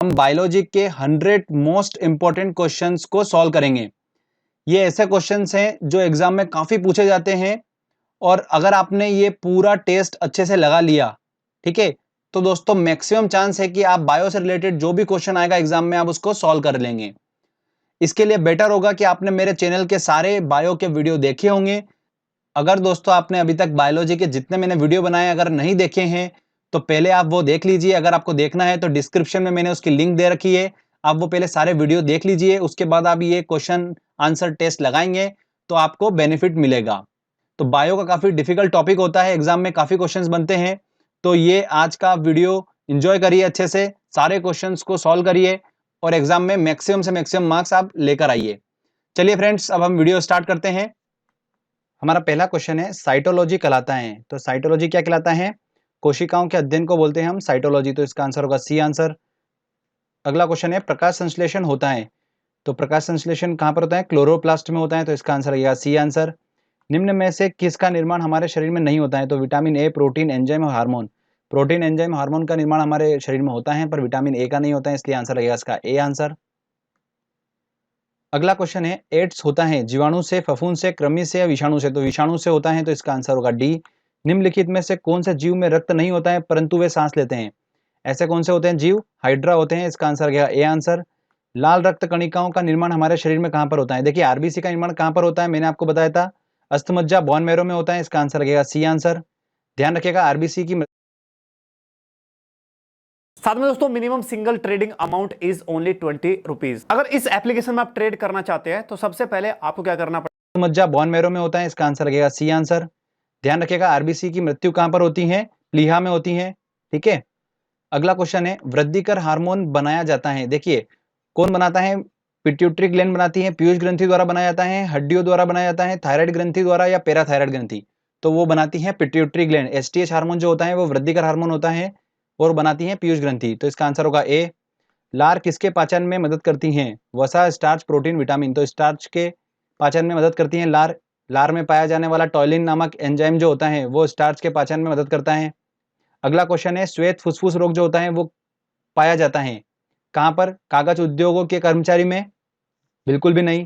हम बायोलॉजी के 100 most important questions को सॉल्व करेंगे। ये ऐसे क्वेश्चंस हैं जो एग्जाम में काफी पूछे जाते हैं और अगर आपने ये पूरा टेस्ट अच्छे से लगा लिया, ठीक है, तो दोस्तों मैक्सिमम चांस है कि आप बायो से रिलेटेड जो भी क्वेश्चन आएगा एग्जाम में आप उसको सॉल्व कर लेंगे। इसके लिए बेटर होगा कि आपने मेरे चैनल के सारे बायो के वीडियो देखे होंगे। अगर दोस्तों आपने अभी तक बायोलॉजी के जितने मैंने वीडियो बनाए अगर नहीं देखे हैं तो पहले आप वो देख लीजिए। अगर आपको देखना है तो डिस्क्रिप्शन में मैंने उसकी लिंक दे रखी है, आप वो पहले सारे वीडियो देख लीजिए। उसके बाद आप ये क्वेश्चन आंसर टेस्ट लगाएंगे तो आपको बेनिफिट मिलेगा। तो बायो का काफी डिफिकल्ट टॉपिक होता है, एग्जाम में काफी क्वेश्चंस बनते हैं। तो ये आज का वीडियो एंजॉय करिए, अच्छे से सारे क्वेश्चंस को सॉल्व करिए और एग्जाम में मैक्सिमम से मैक्सिमम मार्क्स आप लेकर आइए। चलिए फ्रेंड्स, अब हम वीडियो स्टार्ट करते हैं। हमारा पहला क्वेश्चन है साइटोलॉजी कहलाता है। तो साइटोलॉजी क्या कहलाता है? कोशिकाओं के अध्ययन को बोलते हैं हम साइटोलॉजी। तो इसका आंसर होगा सी आंसर। अगला क्वेश्चन है प्रकाश संश्लेषण होता है। तो प्रकाश संश्लेषण कहां पर होता है? क्लोरोप्लास्ट में होता है। तो इसका आंसर रहेगा सी आंसर। निम्न में से किसका निर्माण हमारे शरीर में नहीं होता है? तो विटामिन ए, प्रोटीन, एंजाइम और हार्मोन। प्रोटीन, एंजाइम, हार्मोन का निर्माण हमारे शरीर में होता है पर विटामिन ए का नहीं होता है, इसलिए आंसर रहेगा इसका ए आंसर। अगला क्वेश्चन है एड्स होता है जीवाणु से, फफूंद से, कृमि से या विषाणु से? तो विषाणु से होता है, तो इसका आंसर होगा डी। निम्नलिखित में से कौन से जीव में रक्त नहीं होता है परंतु वे सांस लेते हैं? ऐसे कौन से होते हैं जीव? हाइड्रा होते हैं, इसका आंसर रहेगा ए आंसर। लाल रक्त कणिकाओं का निर्माण हमारे शरीर में कहां पर होता है? देखिए आरबीसी का निर्माण कहां पर होता है, मैंने आपको बताया था अस्थमज्जा बोन मैरो में होता है, इसका आंसर रहेगा सी आंसर। ध्यान रखिएगा आरबीसी की साथ में दोस्तों minimum single trading amount is only 20 rupees. अगर इस एप्लीकेशन में आप ट्रेड करना चाहते हैं तो सबसे पहले आपको क्या करना पड़ेगा? मज्जा बोन मैरो में होता है, इसका आंसर लगेगा सी आंसर। ध्यान रखिएगा आरबीसी की मृत्यु कहां पर होती है? प्लीहा में होती है, ठीक है। अगला क्वेश्चन है वृद्धिकर हार्मोन बनाया जाता है। देखिए कौन बनाता है? पिट्यूटरी ग्लैंड बनाती है, पीयूष ग्रंथि द्वारा बनाया जाता है, हड्डियों द्वारा बनाया जाता है, थायराइड ग्रंथि द्वारा या पैराथायराइड ग्रंथि? तो वो बनाती है पिट्यूटरी ग्लैंड। एसटीएच हार्मोन जो होता है वो वृद्धिकर हार्मोन होता है और बनाती है पीयूष ग्रंथि। तो इसका आंसर होगा ए। लार किसके पाचन में मदद करती हैं? वसा, स्टार्च, प्रोटीन, विटामिन। तो स्टार्च के पाचन में मदद करती हैं लार। लार में पाया जाने वाला टॉयलिन नामक एंजाइम जो होता है वो स्टार्च के पाचन में मदद करता है। अगला क्वेश्चन है श्वेत फुसफुस रोग जो होता है वो पाया जाता है कहां पर? कागज उद्योगों के कर्मचारी में? बिल्कुल भी नहीं।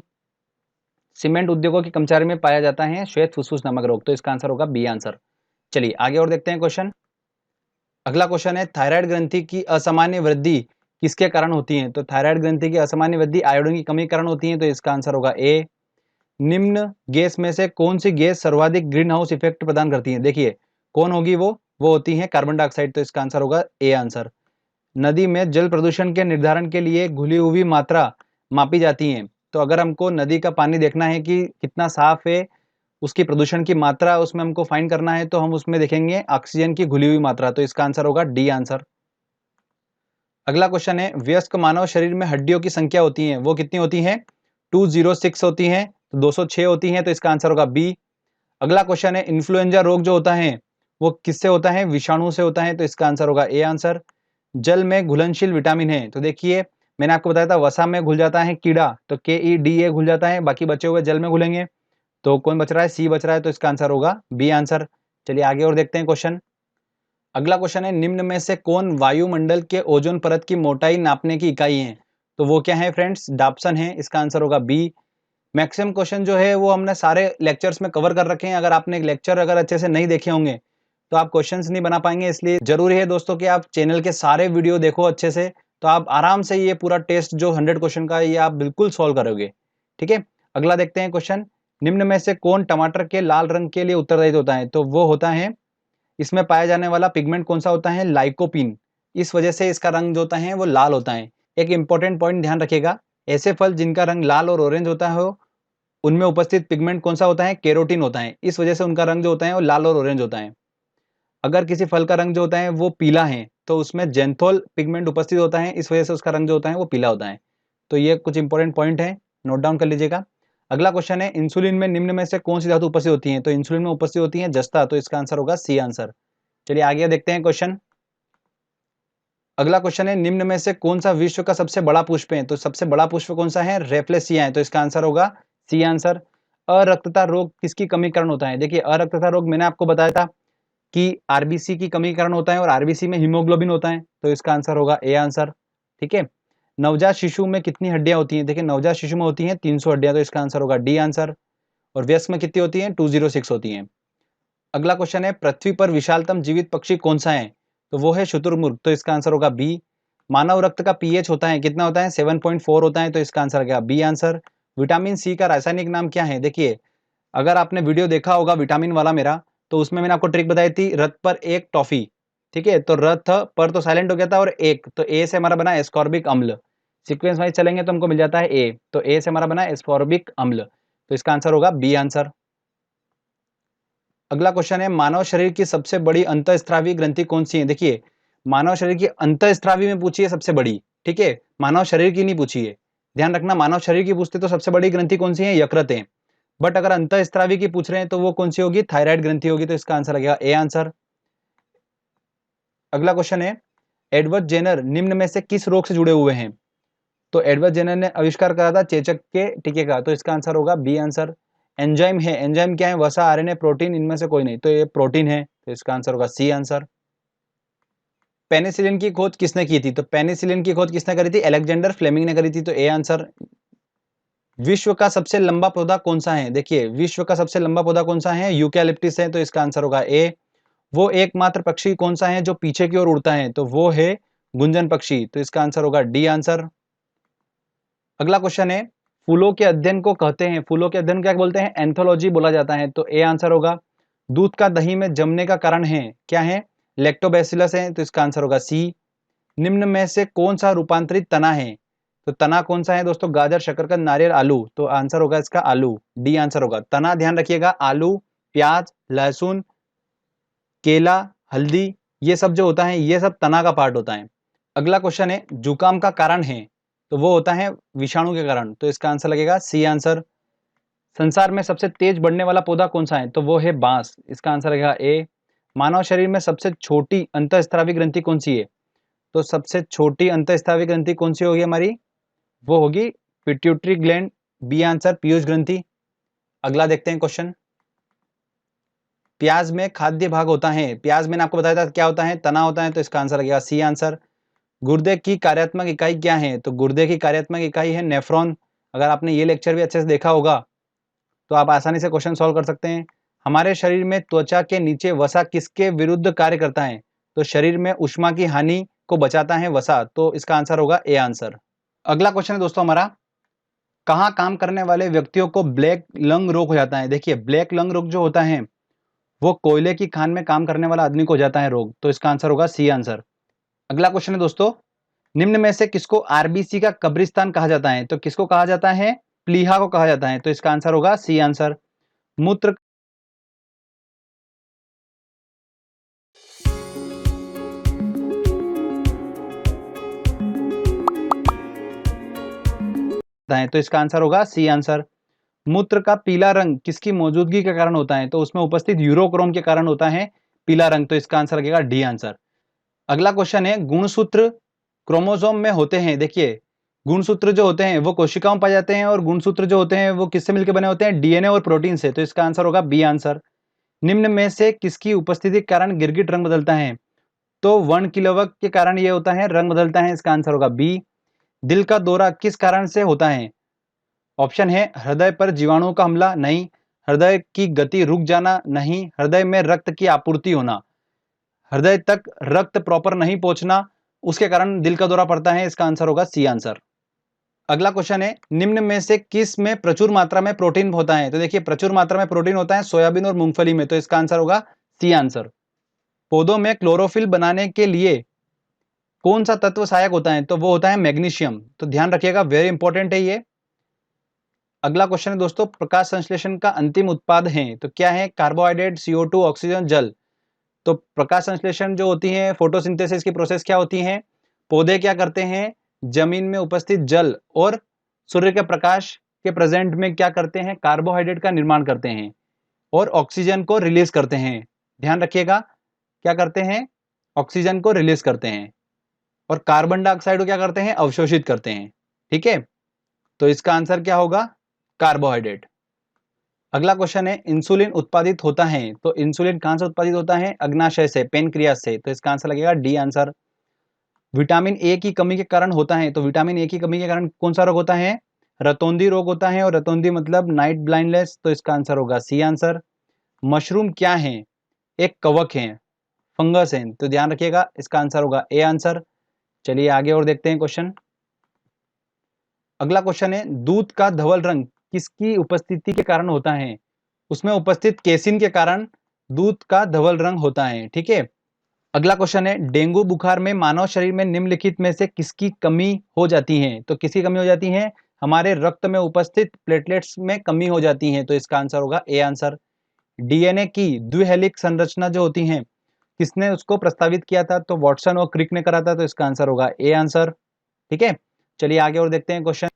सीमेंट उद्योगों के कर्मचारी में पाया जाता है श्वेत फुसफुस नामक रोग। तो इसका आंसर होगा बी आंसर। चलिए आगे और देखते हैं क्वेश्चन। अगला क्वेश्चन है थायराइड ग्रंथि की असामान्य वृद्धि किसके कारण होती है? तो थायराइड ग्रंथि की असामान्य वृद्धि आयोडीन की कमी के कारण होती है, तो इसका आंसर होगा ए। निम्न गैस में से कौन सी गैस सर्वाधिक ग्रीन हाउस इफेक्ट प्रदान करती है? देखिए कौन होगी वो होती है कार्बन डाइऑक्साइड। तो इसका आंसर होगा ए आंसर। नदी में जल प्रदूषण के निर्धारण के लिए घुली हुई मात्रा मापी जाती है। तो अगर हमको नदी का पानी देखना है कि कितना साफ है, उसकी प्रदूषण की मात्रा उसमें हमको फाइंड करना है, तो हम उसमें देखेंगे ऑक्सीजन की घुली हुई मात्रा। तो इसका आंसर होगा डी आंसर। अगला क्वेश्चन है वयस्क मानव शरीर में हड्डियों की संख्या होती है वो कितनी होती है? 206 होती है, तो 206 होती है, तो इसका आंसर होगा बी। अगला क्वेश्चन है इन्फ्लुएंजा रोग जो होता है वो किससे होता है? विषाणु से होता है, तो इसका आंसर होगा ए आंसर। जल में घुलनशील विटामिन है, तो देखिए मैंने आपको बताया था वसा में घुल जाता है कीड़ा, तो के ई डी ए घुल जाता है, बाकी बचे हुए जल में घुलेंगे। तो कौन बच रहा है? सी बच रहा है, तो इसका आंसर होगा बी आंसर। चलिए आगे और देखते हैं क्वेश्चन। अगला क्वेश्चन है निम्न में से कौन वायुमंडल के ओजोन परत की मोटाई नापने की इकाई है? तो वो क्या है फ्रेंड्स? डाप्सन है, इसका आंसर होगा बी। मैक्सिमम क्वेश्चन जो है वो हमने सारे लेक्चर्स में कवर कर रखे हैं। अगर आपने एक लेक्चर अगर अच्छे से नहीं देखे होंगे तो आप क्वेश्चंस नहीं बना पाएंगे, इसलिए जरूरी है दोस्तों कि आप चैनल के सारे वीडियो देखो अच्छे से, तो आप आराम से ये पूरा टेस्ट जो 100 क्वेश्चन का है ये आप बिल्कुल सॉल्व करोगे, ठीक है। अगला देखते हैं क्वेश्चन। निम्न में से कौन टमाटर के लाल रंग के लिए उत्तरदायी होता है? तो वो होता है, इसमें पाया जाने वाला पिगमेंट कौन सा होता है? लाइकोपीन। इस वजह से इसका रंग जो होता है वो लाल होता है। एक इंपॉर्टेंट पॉइंट ध्यान रखिएगा, ऐसे फल जिनका रंग लाल और ऑरेंज होता है उनमें उपस्थित पिगमेंट कौन सा होता है? कैरोटीन होता है, इस वजह से उनका रंग जो होता है वो लाल और ऑरेंज होता है। अगर किसी फल का रंग जो होता है वो पीला है तो उसमें जेंथोल पिगमेंट उपस्थित होता है, इस वजह से उसका रंग जो होता है वो पीला होता है। तो ये कुछ इंपॉर्टेंट पॉइंट है, नोट डाउन कर लीजिएगा। अगला क्वेश्चन है इंसुलिन में निम्न में से कौन सी धातु उपस्थित होती है? तो इंसुलिन में उपस्थित होती है जस्ता, तो इसका आंसर होगा सी आंसर। चलिए आगे देखते हैं क्वेश्चन। अगला क्वेश्चन है निम्न में से कौन सा विश्व का सबसे बड़ा पुष्प है? तो सबसे बड़ा पुष्प कौन सा है? रेफ्लेसिया है, तो इसका आंसर होगा सी आंसर। अरक्तता रोग किसकी कमी कारण होता है? देखिए अरक्तता रोग मैंने आपको बताया था कि आरबीसी की कमी के कारण होता है और आरबीसी में हीमोग्लोबिन होता है, तो इसका आंसर होगा ए आंसर। ठीक है। नवजात शिशु में कितनी हड्डियां होती हैं? देखिए नवजात शिशु में होती हैं 300 हड्डियां, तो इसका आंसर होगा डी आंसर। और वयस्क में कितनी होती हैं? 206 होती हैं। अगला क्वेश्चन है, पृथ्वी पर विशालतम जीवित पक्षी कौन सा है? तो वो है शुतुरमुर्ग, तो इसका आंसर होगा बी। मानव रक्त का पीएच होता है कितना होता है? 7.4 होता है, तो इसका आंसर क्या? B answer. विटामिन सी का रासायनिक नाम क्या है? देखिए अगर आपने वीडियो देखा होगा विटामिन वाला मेरा, तो उसमें मैंने आपको ट्रिक बताई थी, रथ पर एक टॉफी, ठीक है। तो रथ पर तो साइलेंट हो गया था, और एक तो ए से हमारा बना एस्कॉर्बिक अम्ल। सीक्वेंस वाइज चलेंगे तो हमको मिल जाता है ए, तो ए से हमारा बना एस्कॉर्बिक अम्ल, तो इसका आंसर होगा बी आंसर। अगला क्वेश्चन है, मानव शरीर की सबसे बड़ी अंतःस्रावी ग्रंथि कौन सी है? देखिए मानव शरीर की अंतःस्रावी में पूछी है सबसे बड़ी, ठीक है, मानव शरीर की नहीं पूछी है। ध्यान रखना, मानव शरीर की पूछते तो सबसे बड़ी ग्रंथि कौन सी है? यकृत है। बट अगर अंतःस्रावी की पूछ रहे हैं तो वो कौन सी होगी? थायराइड ग्रंथि होगी, तो इसका आंसर लगेगा ए आंसर। अगला क्वेश्चन है, एडवर्ड जेनर निम्न में से किस रोग से जुड़े हुए हैं? तो एडवर्ड जेनर ने आविष्कार करा था चेचक के टीके का, तो इसका आंसर होगा बी आंसर। एंजाइम है, एंजाइम क्या है? वसा, आरएनए, प्रोटीन, इनमें से कोई नहीं, तो ये प्रोटीन है, तो इसका आंसर होगा सी आंसर। पेनिसिलिन की खोज किसने की थी? तो पेनिसिलिन की खोज किसने करी थी? अलेक्जेंडर फ्लेमिंग ने करी थी, तो ए आंसर। विश्व का सबसे लंबा पौधा कौन सा है? देखिए विश्व का सबसे लंबा पौधा कौन सा है? यूकैलिप्टस है, तो इसका आंसर होगा ए। वो एकमात्र पक्षी कौन सा है जो पीछे की ओर उड़ता है? तो वो है गुंजन पक्षी, तो इसका आंसर होगा डी आंसर। अगला क्वेश्चन है, फूलों के अध्ययन को कहते हैं, फूलों के अध्ययन क्या बोलते हैं? एंथोलॉजी बोला जाता है, तो ए आंसर होगा। दूध का दही में जमने का कारण है क्या है? लैक्टोबैसिलस है, तो इसका आंसर होगा सी। निम्न में से कौन सा रूपांतरित तना है? तो तना कौन सा है दोस्तों? गाजर, शकरकंद, नारियल, आलू, तो आंसर होगा इसका आलू, डी आंसर होगा। तना ध्यान रखिएगा, आलू, प्याज, लहसुन, केला, हल्दी, ये सब जो होता है ये सब तना का पार्ट होता है। अगला क्वेश्चन है, जुकाम का कारण है, तो वो होता है विषाणु के कारण, तो इसका आंसर लगेगा सी आंसर। संसार में सबसे तेज बढ़ने वाला पौधा कौन सा है? तो वो है बांस, इसका आंसर लगेगा ए। मानव शरीर में सबसे छोटी अंतःस्रावी ग्रंथि कौन सी है? तो सबसे छोटी अंतःस्रावी ग्रंथि कौन सी होगी हमारी? वो होगी पिट्यूटरी ग्लैंड, बी आंसर, पीयूष ग्रंथि। अगला देखते हैं क्वेश्चन, प्याज में खाद्य भाग होता है, प्याज मैंने आपको बताया था क्या होता है? तना होता है, तो इसका आंसर लगेगा सी आंसर। गुर्दे की कार्यात्मक इकाई क्या है? तो गुर्दे की कार्यात्मक इकाई है नेफ्रॉन। अगर आपने ये लेक्चर भी अच्छे से देखा होगा तो आप आसानी से क्वेश्चन सॉल्व कर सकते हैं। हमारे शरीर में त्वचा के नीचे वसा किसके विरुद्ध कार्य करता है? तो शरीर में उष्मा की हानि को बचाता है वसा, तो इसका आंसर होगा ए आंसर। अगला क्वेश्चन है दोस्तों हमारा, कहाँ काम करने वाले व्यक्तियों को ब्लैक लंग रोग हो जाता है? देखिए ब्लैक लंग रोग जो होता है वो कोयले की खान में काम करने वाला आदमी को हो जाता है रोग, तो इसका आंसर होगा सी आंसर। अगला क्वेश्चन है दोस्तों, निम्न में से किसको आरबीसी का कब्रिस्तान कहा जाता है? तो किसको कहा जाता है? प्लीहा को कहा जाता है, तो इसका आंसर होगा सी आंसर। मूत्र है, तो इसका आंसर होगा सी आंसर। मूत्र का पीला रंग किसकी मौजूदगी के कारण होता है? तो उसमें उपस्थित यूरोक्रोम के कारण होता है पीला रंग, तो इसका आंसर लगेगा डी आंसर। अगला क्वेश्चन है, गुणसूत्र क्रोमोसोम में होते हैं। देखिए गुणसूत्र जो होते हैं वो कोशिकाओं में पाए जाते हैं, और गुणसूत्र जो होते हैं वो किससे मिलकर बने होते हैं? डीएनए और प्रोटीन से, तो इसका आंसर होगा बी आंसर। निम्न में से किसकी उपस्थिति के कारण गिरगिट रंग बदलता है? तो वर्णकिलवक के कारण ये होता है, रंग बदलता है, इसका आंसर होगा बी। दिल का दौरा किस कारण से होता है? ऑप्शन है, हृदय पर जीवाणुओं का हमला, नहीं। हृदय की गति रुक जाना, नहीं। हृदय में रक्त की आपूर्ति होना, हृदय तक रक्त प्रॉपर नहीं पहुंचना, उसके कारण दिल का दौरा पड़ता है, इसका आंसर होगा सी आंसर। अगला क्वेश्चन है, निम्न में से किस में प्रचुर मात्रा में प्रोटीन होता है? तो देखिए प्रचुर मात्रा में प्रोटीन होता है सोयाबीन और मूंगफली में, तो इसका आंसर होगा सी आंसर। पौधों में क्लोरोफिल बनाने के लिए कौन सा तत्व सहायक होता है? तो वो होता है मैग्नीशियम, तो ध्यान रखिएगा, वेरी इंपॉर्टेंट है ये। अगला क्वेश्चन है दोस्तों, प्रकाश संश्लेषण का अंतिम उत्पाद है, तो क्या है? कार्बोहाइड्रेट, CO2, ऑक्सीजन, जल। तो प्रकाश संश्लेषण जो होती है, फोटोसिंथेसिस की प्रोसेस क्या होती है? पौधे क्या करते हैं? जमीन में उपस्थित जल और सूर्य के प्रकाश के प्रेजेंट में क्या करते हैं? कार्बोहाइड्रेट का निर्माण करते हैं और ऑक्सीजन को रिलीज करते हैं। ध्यान रखिएगा, क्या करते हैं? ऑक्सीजन को रिलीज करते हैं, और कार्बन डाइऑक्साइड को क्या करते हैं? अवशोषित करते हैं। ठीक है, तो इसका आंसर क्या होगा? कार्बोहाइड्रेट। अगला क्वेश्चन है, इंसुलिन उत्पादित होता है, तो इंसुलिन कहां से उत्पादित होता है? अग्नाशय से, पेनक्रियास से, तो इसका आंसर लगेगा डी आंसर। विटामिन ए की कमी के कारण होता है, तो विटामिन ए की कमी के कारण कौन सा रोग होता है? रतौंधी रोग होता है, और रतौंधी मतलब नाइट ब्लाइंडनेस, तो इसका आंसर होगा सी आंसर। मशरूम क्या है? एक कवक है, फंगस है, तो ध्यान रखिएगा इसका आंसर होगा ए आंसर। चलिए आगे और देखते हैं क्वेश्चन। अगला क्वेश्चन है, दूध का धवल रंग किसकी उपस्थिति के कारण होता है? उसमें उपस्थित केसिन के कारण दूध का धवल रंग होता है, ठीक है। अगला क्वेश्चन है, डेंगू बुखार में मानव शरीर में निम्नलिखित में से किसकी कमी हो जाती है? तो किसकी कमी हो जाती है? हमारे रक्त में उपस्थित प्लेटलेट्स में कमी हो जाती है, तो इसका आंसर होगा ए आंसर। डीएनए की द्विहेलिक संरचना जो होती है, किसने उसको प्रस्तावित किया था? तो वॉटसन और क्रिक ने करा था, तो इसका आंसर होगा ए आंसर, ठीक है। चलिए आगे और देखते हैं क्वेश्चन।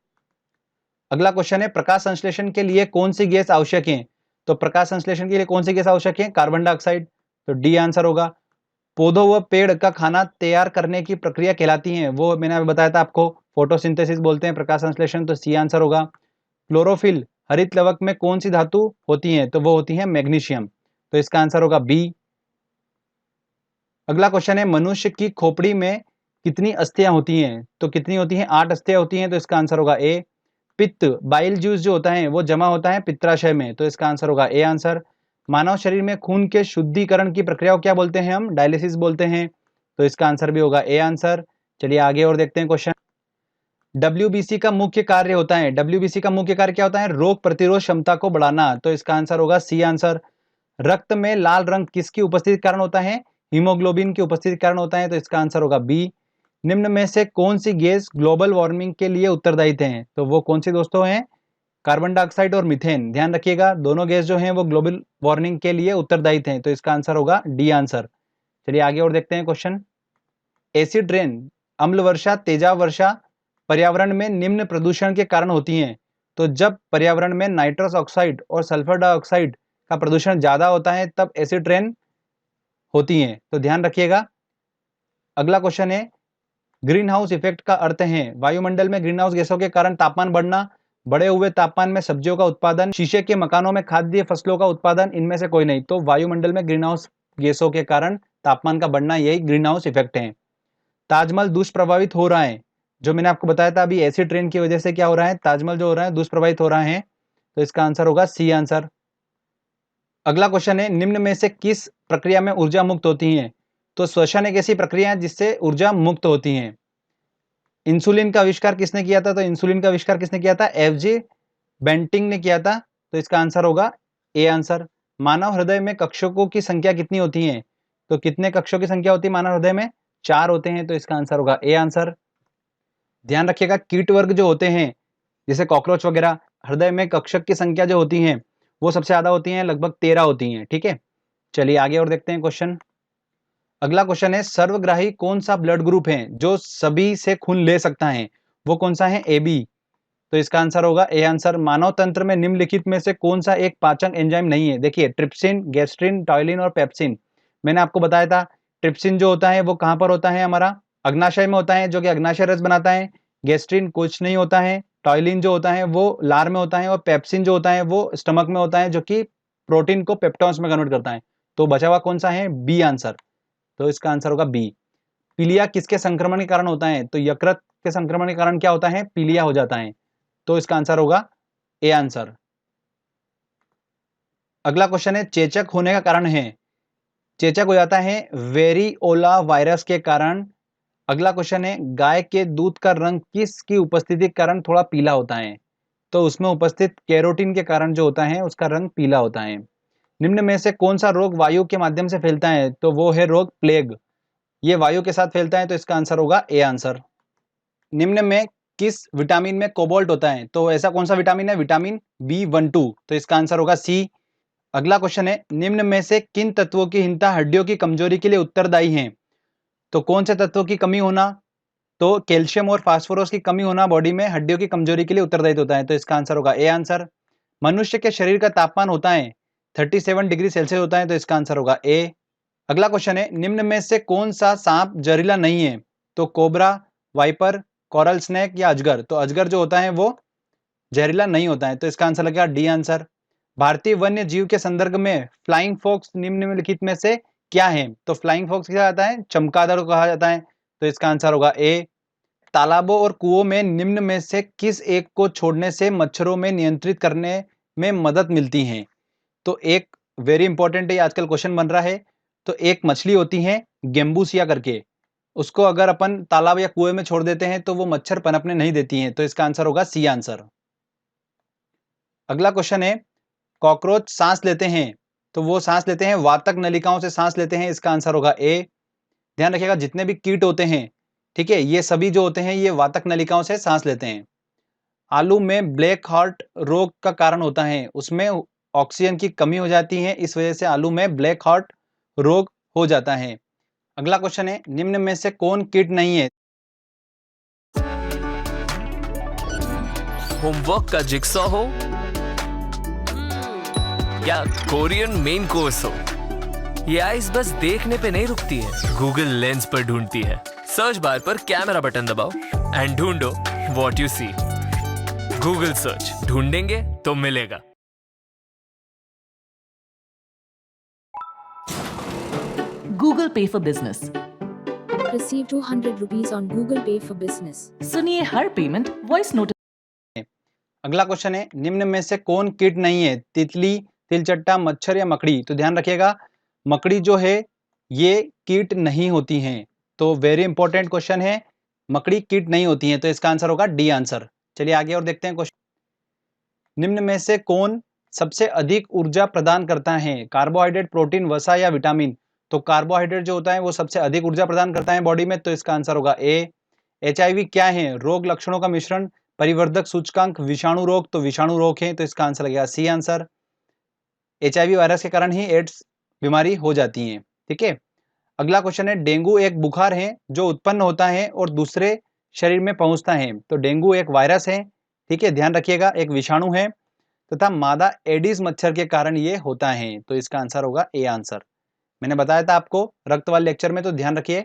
अगला क्वेश्चन है, प्रकाश संश्लेषण के लिए कौन सी गैस आवश्यक है? तो प्रकाश संश्लेषण के लिए कौन सी गैस आवश्यक है? कार्बन डाइऑक्साइड, तो डी आंसर होगा। पौधों व पेड़ का खाना तैयार करने की प्रक्रिया कहलाती है, वो मैंने अभी बताया था आपको, फोटोसिंथेसिस बोलते हैं प्रकाश संश्लेषण, तो सी आंसर होगा। क्लोरोफिल हरित लवक में कौन सी धातु होती है? तो वो होती है मैग्नीशियम, तो इसका आंसर होगा बी। अगला क्वेश्चन है, मनुष्य की खोपड़ी में कितनी अस्थियां होती हैं? तो कितनी होती हैं? 8 अस्थियां होती हैं, तो इसका आंसर होगा ए। पित्त बाइल जूस जो होता है वो जमा होता है पित्ताशय में, तो इसका आंसर होगा ए आंसर। मानव शरीर में खून के शुद्धिकरण की प्रक्रिया को क्या बोलते हैं? हम डायलिसिस बोलते हैं, तो इसका आंसर भी होगा ए आंसर। चलिए आगे और देखते हैं क्वेश्चन। डब्ल्यूबीसी का मुख्य कार्य होता है, डब्ल्यूबीसी का मुख्य कार्य क्या होता है? रोग प्रतिरोध क्षमता को बढ़ाना, तो इसका आंसर होगा सी आंसर। रक्त में लाल रंग किसकी उपस्थिति के कारण होता है? हीमोग्लोबिन की उपस्थिति के कारण होता है, तो इसका आंसर होगा बी। निम्न में से कौन सी गैस ग्लोबल वार्मिंग के लिए उत्तरदायी है? तो वो कौन सी दोस्तों हैं? कार्बन डाइऑक्साइड और मीथेन। ध्यान रखिएगा दोनों गैस जो हैं वो ग्लोबल वार्मिंग के लिए उत्तरदायी हैं, तो इसका आंसर होगा डी आंसर। चलिए आगे और देखते हैं क्वेश्चन। एसिड रेन, अम्ल वर्षा, तेजाब वर्षा पर्यावरण में निम्न प्रदूषण के कारण होती हैं, तो जब पर्यावरण में नाइट्रस ऑक्साइड और सल्फर डाइऑक्साइड का प्रदूषण ज्यादा होता है तब एसिड रेन होती हैं, तो ध्यान रखिएगा। अगला क्वेश्चन है, ग्रीन हाउस इफेक्ट का अर्थ है वायुमंडल में ग्रीन हाउस गैसों के कारण तापमान बढ़ना, बढ़े हुए तापमान में सब्जियों का उत्पादन, शीशे के मकानों में खाद्य फसलों का उत्पादन, इनमें से कोई नहीं। तो वायुमंडल में ग्रीन हाउस गैसों के कारण तापमान का बढ़ना, यही ग्रीन हाउस इफेक्ट है। ताजमहल दुष्प्रभावित हो रहा है, जो मैंने आपको बताया था अभी, एसिड ट्रेन की वजह से क्या हो रहा है? ताजमहल जो हो रहा है दुष्प्रभावित हो रहा है, तो इसका आंसर होगा सी आंसर। अगला क्वेश्चन है, निम्न में से किस प्रक्रिया में ऊर्जा मुक्त होती है? तो श्वसन एक ऐसी प्रक्रिया है जिससे ऊर्जा मुक्त होती है। इंसुलिन का आविष्कार किसने किया था? तो इंसुलिन का आविष्कार किसने किया था? एफजे बेंटिंग ने किया था, तो इसका आंसर होगा ए आंसर। मानव हृदय में कक्षकों की संख्या कितनी होती है? तो कितने कक्षों की संख्या होती है मानव हृदय में? 4 होते हैं, तो इसका आंसर होगा ए आंसर। ध्यान रखिएगा कीट वर्ग जो होते हैं जैसे कॉकरोच वगैरह, हृदय में कक्षक की संख्या जो होती है वो सबसे ज्यादा होती है, लगभग 13 होती हैं, ठीक है। चलिए आगे और देखते हैं क्वेश्चन। अगला क्वेश्चन है, सर्वग्राही कौन सा ब्लड ग्रुप है जो सभी से खून ले सकता है? वो कौन सा है? ए बी, तो इसका आंसर होगा ए आंसर। मानव तंत्र में निम्नलिखित में से कौन सा एक पाचन एंजाइम नहीं है? देखिए ट्रिप्सिन, गैस्ट्रिन, टॉयलिन और पेप्सिन। मैंने आपको बताया था ट्रिप्सिन जो होता है वो कहां पर होता है? हमारा अग्नाशय में होता है, जो कि अग्नाशय रस बनाता है। गैस्ट्रिन कुछ नहीं होता है, टॉयलिन जो होता है वो लार में होता है, और पेप्सिन जो होता है वो स्टमक में होता है, जो कि प्रोटीन को पेप्टॉन्स में कन्वर्ट करता है। तो बचा हुआ कौन सा है? बी आंसर, तो इसका आंसर होगा बी। पीलिया किसके संक्रमण के कारण होता है? तो यकृत के संक्रमण के कारण क्या होता है? पीलिया हो जाता है, तो इसका आंसर होगा ए आंसर। अगला क्वेश्चन है, चेचक होने का कारण है? चेचक हो जाता है वेरिओला वायरस के कारण। अगला क्वेश्चन है, गाय के दूध का रंग किसकी उपस्थिति के कारण थोड़ा पीला होता है? तो उसमें उपस्थित कैरोटीन के कारण जो होता है उसका रंग पीला होता है। निम्न में से कौन सा रोग वायु के माध्यम से फैलता है? तो वो है रोग प्लेग, ये वायु के साथ फैलता है, तो इसका आंसर होगा ए आंसर। निम्न में किस विटामिन में कोबाल्ट होता है? तो ऐसा कौन सा विटामिन है? विटामिन B12, तो इसका आंसर होगा सी। अगला क्वेश्चन है, निम्न में से किन तत्वों की हीनता हड्डियों की कमजोरी के लिए उत्तरदायी है? तो कौन से तत्वों की कमी होना? तो कैल्शियम और फास्फोरस की कमी होना बॉडी में हड्डियों की कमजोरी के लिए उत्तरदायी होता है, तो इसका आंसर होगा ए आंसर। मनुष्य के शरीर का तापमान होता है 37 डिग्री सेल्सियस होता है, तो इसका आंसर होगा ए। अगला क्वेश्चन है, निम्न में से कौन सा सांप जहरीला नहीं है? तो कोबरा, वाइपर, कोरल स्नेक या अजगर। तो अजगर जो होता है वो जहरीला नहीं होता है, तो इसका आंसर लगेगा डी आंसर। भारतीय वन्य जीव के संदर्भ में फ्लाइंग फॉक्स निम्नलिखित में से क्या है? तो फ्लाइंग फॉक्स क्या आता है? चमगादड़ को कहा जाता है, तो इसका आंसर होगा ए। तालाबों और कुओं में निम्न में से किस एक को छोड़ने से मच्छरों में नियंत्रित करने में मदद मिलती है? तो एक वेरी इंपॉर्टेंट है, आजकल क्वेश्चन बन रहा है। तो एक मछली होती है गेम्बूसिया करके, उसको अगर अपन तालाब या कुएं में छोड़ देते हैं तो वो मच्छर पनपने नहीं देती हैं, तो इसका आंसर होगा सी आंसर। अगला क्वेश्चन है, कॉकरोच सांस लेते हैं, तो वो सांस लेते हैं वातक नलिकाओं से सांस लेते हैं, इसका आंसर होगा ए। ध्यान रखिएगा जितने भी कीट होते हैं, ठीक है, ये सभी जो होते हैं ये वातक नलिकाओं से सांस लेते हैं। आलू में ब्लैक हार्ट रोग का कारण होता है, उसमें ऑक्सीजन की कमी हो जाती है, इस वजह से आलू में ब्लैक हार्ट रोग हो जाता है। अगला क्वेश्चन है, निम्न में से कौन कीट नहीं है? होमवर्क का जिक्सॉ हो या कोरियन मेन कोर्स हो, ये आइस बस देखने पे नहीं रुकती है, गूगल लेंस पर ढूंढती है। सर्च बार पर कैमरा बटन दबाओ एंड ढूंढो what you see. Google search, ढूंढेंगे तो मिलेगा। Google Pay for Business। Receive 200 rupees on Google Pay for Business। सुनिए हर पेमेंट वॉइस नोट। अगला क्वेश्चन है, निम्न में से कौन कीट नहीं है? तितली, तिलचट्टा, मच्छर या मकड़ी? तो ध्यान रखिएगा मकड़ी जो है ये कीट नहीं होती हैं, तो वेरी इंपॉर्टेंट क्वेश्चन है, मकड़ी कीट नहीं होती हैं, तो इसका आंसर होगा डी आंसर। चलिए आगे और देखते हैं क्वेश्चन। निम्न में से कौन सबसे अधिक ऊर्जा प्रदान करता है? कार्बोहाइड्रेट, प्रोटीन, वसा या विटामिन? तो कार्बोहाइड्रेट जो होता है वो सबसे अधिक ऊर्जा प्रदान करता है बॉडी में, तो इसका आंसर होगा ए। HIV क्या है? रोग लक्षणों का मिश्रण, परिवर्धक सूचकांक, विषाणु रोग? तो विषाणु रोग है, तो इसका आंसर लगेगा सी आंसर। HIV वायरस के कारण ही एड्स बीमारी हो जाती है, ठीक है। अगला क्वेश्चन है, डेंगू एक बुखार है जो उत्पन्न होता है और दूसरे शरीर में पहुंचता है, तो डेंगू एक वायरस है, ठीक है, ध्यान रखिएगा, एक विषाणु है तथा मादा एडिस मच्छर के कारण ये होता है, तो इसका आंसर होगा ए आंसर। मैंने बताया था आपको रक्त वाले लेक्चर में, तो ध्यान रखिए,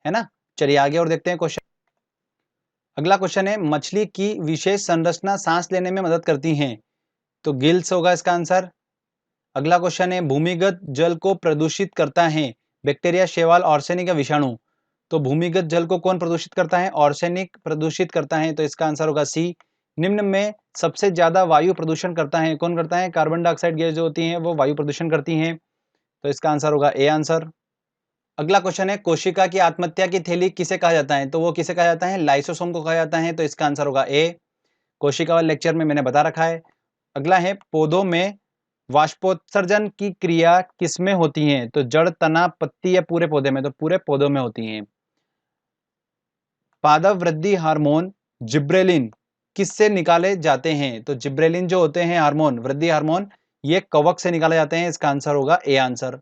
है ना। चलिए आगे और देखते हैं क्वेश्चन। अगला क्वेश्चन है, मछली की विशेष संरचना सांस लेने में मदद करती है, तो गिल्स होगा इसका आंसर। अगला क्वेश्चन है, भूमिगत जल को प्रदूषित करता है, बैक्टीरिया, शैवाल, आर्सेनिक या विषाणु? तो भूमिगत जल को कौन प्रदूषित करता है? आर्सेनिक प्रदूषित करता है, तो इसका आंसर होगा सी। निम्न में सबसे ज्यादा वायु प्रदूषण करता है, कौन करता है? कार्बन डाइऑक्साइड गैस जो होती है वो वायु प्रदूषण करती हैं, तो इसका आंसर होगा ए आंसर। अगला क्वेश्चन है, कोशिका की आत्महत्या की थैली किसे कहा जाता है? तो वो किसे कहा जाता है? लाइसोसोम को कहा जाता है, तो इसका आंसर होगा ए। कोशिका वाले लेक्चर में मैंने बता रखा है। अगला है, पौधों में वाष्पोत्सर्जन की क्रिया किसमें होती है? तो जड़, तना, पत्ती या पूरे पौधे में? तो पूरे पौधों में होती है। पादप वृद्धि हार्मोन जिब्रेलिन किससे निकाले जाते हैं? तो जिब्रेलिन जो होते हैं हार्मोन, वृद्धि हार्मोन, ये कवक से निकाले जाते हैं, इसका आंसर होगा ए आंसर।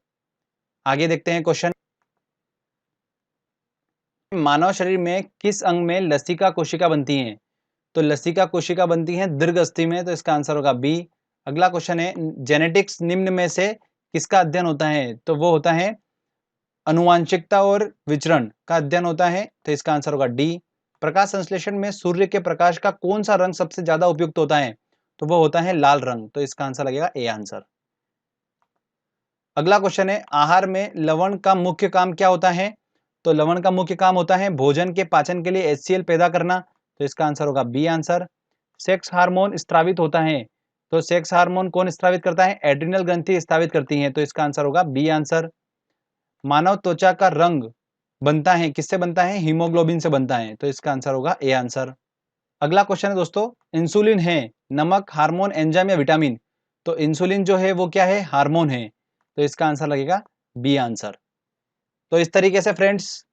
आगे देखते हैं क्वेश्चन। मानव शरीर में किस अंग में लसिका कोशिका बनती है? तो लसिका कोशिका बनती है दीर्घ अस्थि में, तो इसका आंसर होगा बी। अगला क्वेश्चन है, जेनेटिक्स निम्न में से किसका अध्ययन होता है? तो वो होता है अनुवांशिकता और विचरण का अध्ययन होता है, तो इसका आंसर होगा डी। प्रकाश संश्लेषण में सूर्य के प्रकाश का कौन सा रंग सबसे ज्यादा उपयुक्त होता है? तो वो होता है लाल रंग, तो इसका आंसर लगेगा ए आंसर। अगला क्वेश्चन है, आहार में लवण का मुख्य काम क्या होता है? तो लवण का मुख्य काम होता है भोजन के पाचन के लिए HCl पैदा करना, तो इसका आंसर होगा बी आंसर। सेक्स हार्मोन स्रावित होता है, तो सेक्स हार्मोन कौन स्रावित करता है? एड्रिनल ग्रंथि स्रावित करती है, तो इसका आंसर होगा बी आंसर। मानव त्वचा का रंग बनता है किससे बनता है? हीमोग्लोबिन से बनता है, तो इसका आंसर होगा ए आंसर। अगला क्वेश्चन है दोस्तों, इंसुलिन है नमक, हार्मोन, एंजाइम या विटामिन? तो इंसुलिन जो है वो क्या है? हार्मोन है, तो इसका आंसर लगेगा बी आंसर। तो इस तरीके से फ्रेंड्स